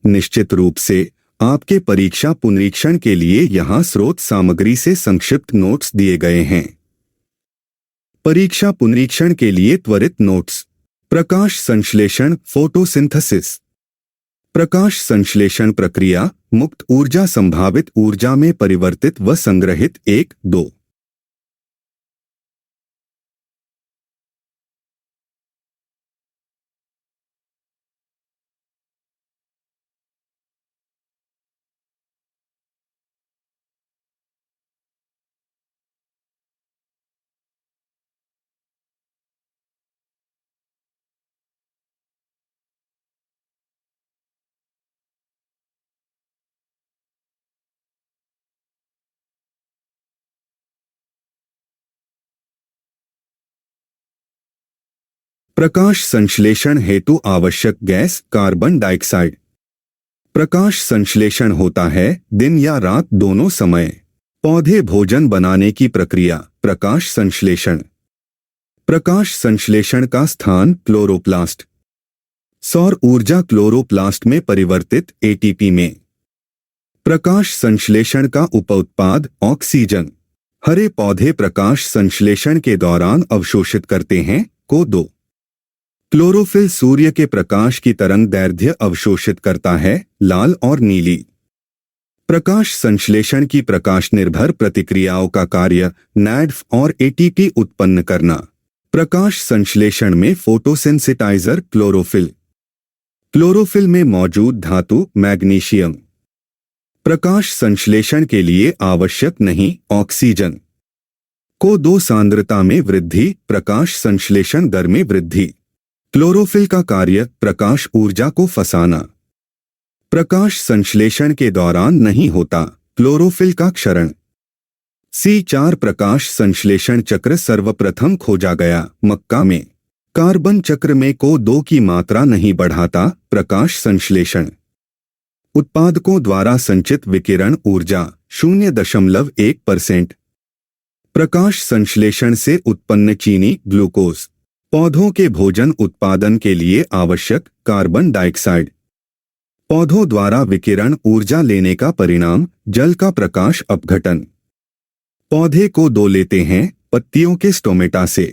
निश्चित रूप से आपके परीक्षा पुनरीक्षण के लिए यहाँ स्रोत सामग्री से संक्षिप्त नोट्स दिए गए हैं। परीक्षा पुनरीक्षण के लिए त्वरित नोट्स। प्रकाश संश्लेषण फोटोसिंथेसिस। प्रकाश संश्लेषण प्रक्रिया मुक्त ऊर्जा संभावित ऊर्जा में परिवर्तित व संग्रहित 1-2। प्रकाश संश्लेषण हेतु आवश्यक गैस कार्बन डाइऑक्साइड। प्रकाश संश्लेषण होता है दिन या रात दोनों समय। पौधे भोजन बनाने की प्रक्रिया प्रकाश संश्लेषण। प्रकाश संश्लेषण का स्थान क्लोरोप्लास्ट। सौर ऊर्जा क्लोरोप्लास्ट में परिवर्तित एटीपी में। प्रकाश संश्लेषण का उपउत्पाद ऑक्सीजन। हरे पौधे प्रकाश संश्लेषण के दौरान अवशोषित करते हैं CO2। क्लोरोफिल सूर्य के प्रकाश की तरंग दैर्ध्य अवशोषित करता है लाल और नीली। प्रकाश संश्लेषण की प्रकाश निर्भर प्रतिक्रियाओं का कार्य NADH और ATP उत्पन्न करना। प्रकाश संश्लेषण में फोटोसेंसिटाइजर क्लोरोफिल। क्लोरोफिल में मौजूद धातु मैग्नीशियम। प्रकाश संश्लेषण के लिए आवश्यक नहीं ऑक्सीजन। CO2 सांद्रता में वृद्धि प्रकाश संश्लेषण दर में वृद्धि। क्लोरोफिल का कार्य प्रकाश ऊर्जा को फंसाना। प्रकाश संश्लेषण के दौरान नहीं होता क्लोरोफिल का क्षरण। C4 प्रकाश संश्लेषण चक्र सर्वप्रथम खोजा गया मक्का में। कार्बन चक्र में CO2 की मात्रा नहीं बढ़ाता प्रकाश संश्लेषण। उत्पादकों द्वारा संचित विकिरण ऊर्जा 0.1%। प्रकाश संश्लेषण से उत्पन्न चीनी ग्लूकोज। पौधों के भोजन उत्पादन के लिए आवश्यक कार्बन डाइऑक्साइड। पौधों द्वारा विकिरण ऊर्जा लेने का परिणाम जल का प्रकाश अपघटन। पौधे CO2 लेते हैं पत्तियों के स्टोमेटा से।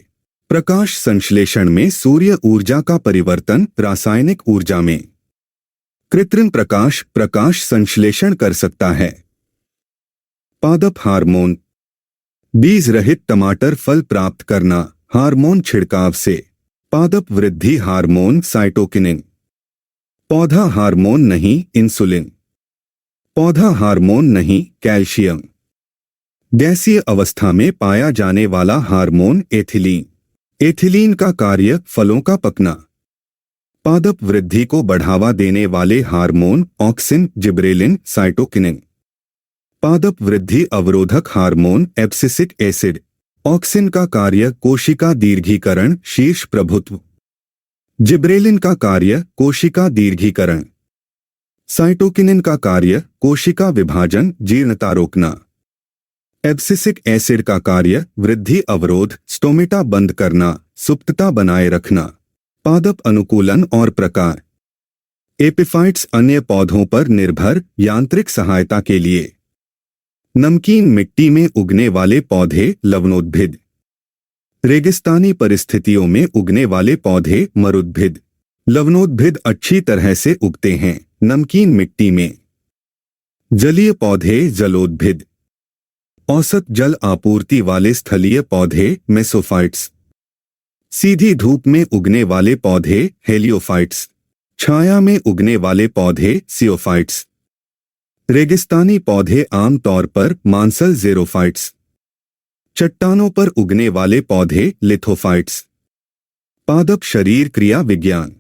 प्रकाश संश्लेषण में सूर्य ऊर्जा का परिवर्तन रासायनिक ऊर्जा में। कृत्रिम प्रकाश प्रकाश संश्लेषण कर सकता है। पादप हार्मोन। बीज रहित टमाटर फल प्राप्त करना हार्मोन छिड़काव से। पादप वृद्धि हार्मोन साइटोकिनिन। पौधा हार्मोन नहीं इंसुलिन। पौधा हार्मोन नहीं कैल्शियम। गैसीय अवस्था में पाया जाने वाला हार्मोन एथिलीन। एथिलीन का कार्य फलों का पकना। पादप वृद्धि को बढ़ावा देने वाले हार्मोन ऑक्सिन जिब्रेलिन साइटोकिनिन। पादप वृद्धि अवरोधक हार्मोन एब्सिसिक एसिड। ऑक्सिन का कार्य कोशिका दीर्घीकरण शीर्ष प्रभुत्व। जिब्रेलिन का कार्य कोशिका दीर्घीकरण। साइटोकिनिन का कार्य कोशिका विभाजन जीर्णता रोकना। एब्सिसिक एसिड का कार्य वृद्धि अवरोध स्टोमेटा बंद करना सुप्तता बनाए रखना। पादप अनुकूलन और प्रकार। एपिफाइट्स अन्य पौधों पर निर्भर यांत्रिक सहायता के लिए। नमकीन मिट्टी में उगने वाले पौधे लवणोद्भिद। रेगिस्तानी परिस्थितियों में उगने वाले पौधे मरुद्भिद। लवणोद्भिद अच्छी तरह से उगते हैं नमकीन मिट्टी में। जलीय पौधे जलोद्भिद। औसत जल आपूर्ति वाले स्थलीय पौधे मेसोफाइट्स। सीधी धूप में उगने वाले पौधे हेलियोफाइट्स। छाया में उगने वाले पौधे सियोफाइट्स। रेगिस्तानी पौधे आमतौर पर मांसल ज़ेरोफाइट्स। चट्टानों पर उगने वाले पौधे लिथोफाइट्स। पादप शरीर क्रिया विज्ञान।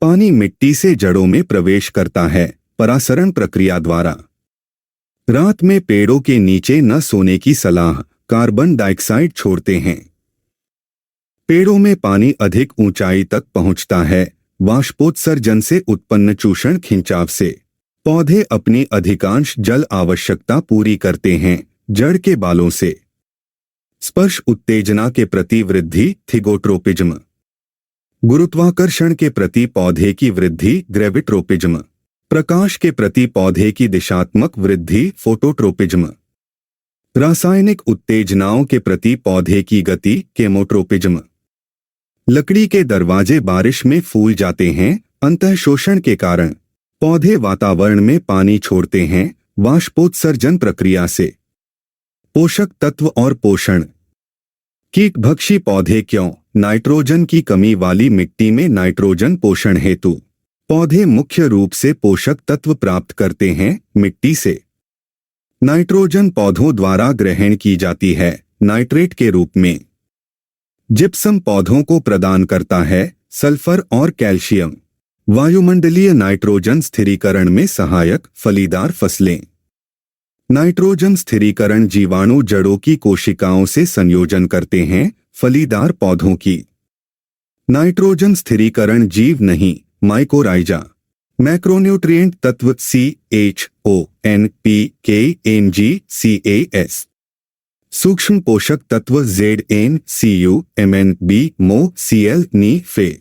पानी मिट्टी से जड़ों में प्रवेश करता है परासरण प्रक्रिया द्वारा। रात में पेड़ों के नीचे न सोने की सलाह कार्बन डाइऑक्साइड छोड़ते हैं। पेड़ों में पानी अधिक ऊंचाई तक पहुंचता है वाष्पोत्सर्जन से उत्पन्न चूषण खिंचाव से। पौधे अपनी अधिकांश जल आवश्यकता पूरी करते हैं जड़ के बालों से। स्पर्श उत्तेजना के प्रति वृद्धि थिगोट्रोपिज्म। गुरुत्वाकर्षण के प्रति पौधे की वृद्धि ग्रेविट्रोपिज्म। प्रकाश के प्रति पौधे की दिशात्मक वृद्धि फोटोट्रोपिज्म। रासायनिक उत्तेजनाओं के प्रति पौधे की गति केमोट्रोपिज्म। लकड़ी के दरवाजे बारिश में फूल जाते हैं अंतःशोषण के कारण। पौधे वातावरण में पानी छोड़ते हैं वाष्पोत्सर्जन प्रक्रिया से। पोषक तत्व और पोषण। कीटभक्षी पौधे क्यों? नाइट्रोजन की कमी वाली मिट्टी में नाइट्रोजन पोषण हेतु। पौधे मुख्य रूप से पोषक तत्व प्राप्त करते हैं मिट्टी से। नाइट्रोजन पौधों द्वारा ग्रहण की जाती है नाइट्रेट के रूप में। जिप्सम पौधों को प्रदान करता है सल्फर और कैल्शियम। वायुमंडलीय नाइट्रोजन स्थिरीकरण में सहायक फलीदार फसलें। नाइट्रोजन स्थिरीकरण जीवाणु जड़ों की कोशिकाओं से संयोजन करते हैं फलीदार पौधों की। नाइट्रोजन स्थिरीकरण जीव नहीं माइकोराइजा। मैक्रोन्यूट्रिएंट तत्व CHONPKNGCAS। सूक्ष्म पोषक तत्व ZNCU MnB MO Cl Ni Fe।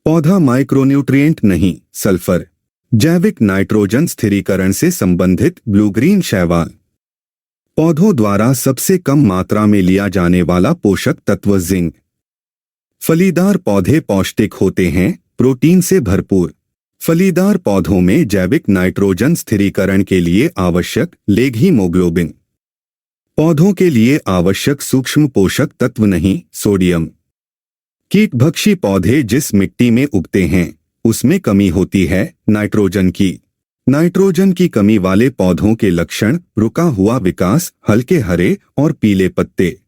पौधा माइक्रोन्यूट्रिएंट नहीं सल्फर। जैविक नाइट्रोजन स्थिरीकरण से संबंधित ब्लू ग्रीन शैवाल। पौधों द्वारा सबसे कम मात्रा में लिया जाने वाला पोषक तत्व जिंक। फलीदार पौधे पौष्टिक होते हैं प्रोटीन से भरपूर। फलीदार पौधों में जैविक नाइट्रोजन स्थिरीकरण के लिए आवश्यक लेग हीमोग्लोबिन। पौधों के लिए आवश्यक सूक्ष्म पोषक तत्व नहीं सोडियम। कीटभक्षी पौधे जिस मिट्टी में उगते हैं उसमें कमी होती है नाइट्रोजन की। नाइट्रोजन की कमी वाले पौधों के लक्षण रुका हुआ विकास, हल्के हरे और पीले पत्ते।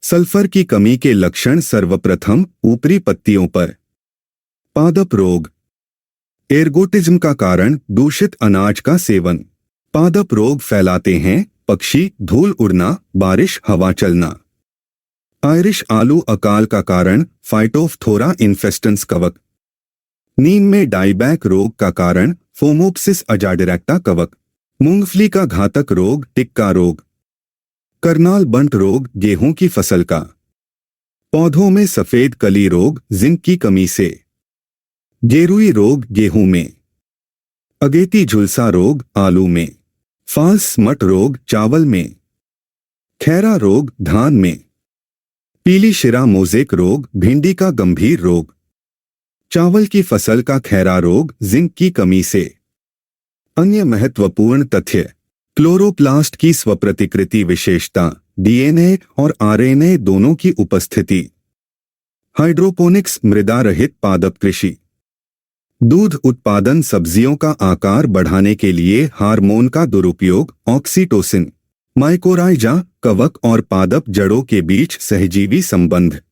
सल्फर की कमी के लक्षण सर्वप्रथम ऊपरी पत्तियों पर। पादप रोग। एर्गोटिज्म का कारण दूषित अनाज का सेवन। पादप रोग फैलाते हैं पक्षी, धूल उड़ना, बारिश, हवा चलना। आयरिश आलू अकाल का कारण फाइटोफथोरा इन्फेस्टेंस कवक। नीम में डाईबैक रोग का कारण फोमोप्सिस अजाडिरेक्टा कवक। मूंगफली का घातक रोग टिक्का रोग। करनाल बंट रोग गेहूं की फसल का। पौधों में सफेद कली रोग जिंक की कमी से। गेरुई रोग गेहूं में। अगेती झुलसा रोग आलू में। फाल्स स्मट रोग चावल में। खैरा रोग धान में। पीली शिरा मोजेक रोग भिंडी का गंभीर रोग। चावल की फसल का खैरा रोग जिंक की कमी से। अन्य महत्वपूर्ण तथ्य। क्लोरोप्लास्ट की स्वप्रतिकृति विशेषता, डीएनए और आरएनए दोनों की उपस्थिति। हाइड्रोपोनिक्स मृदा रहित पादप कृषि। दूध उत्पादन, सब्जियों का आकार बढ़ाने के लिए हार्मोन का दुरुपयोग, ऑक्सीटोसिन। माइकोराइजा, कवक और पादप जड़ों के बीच सहजीवी संबंध।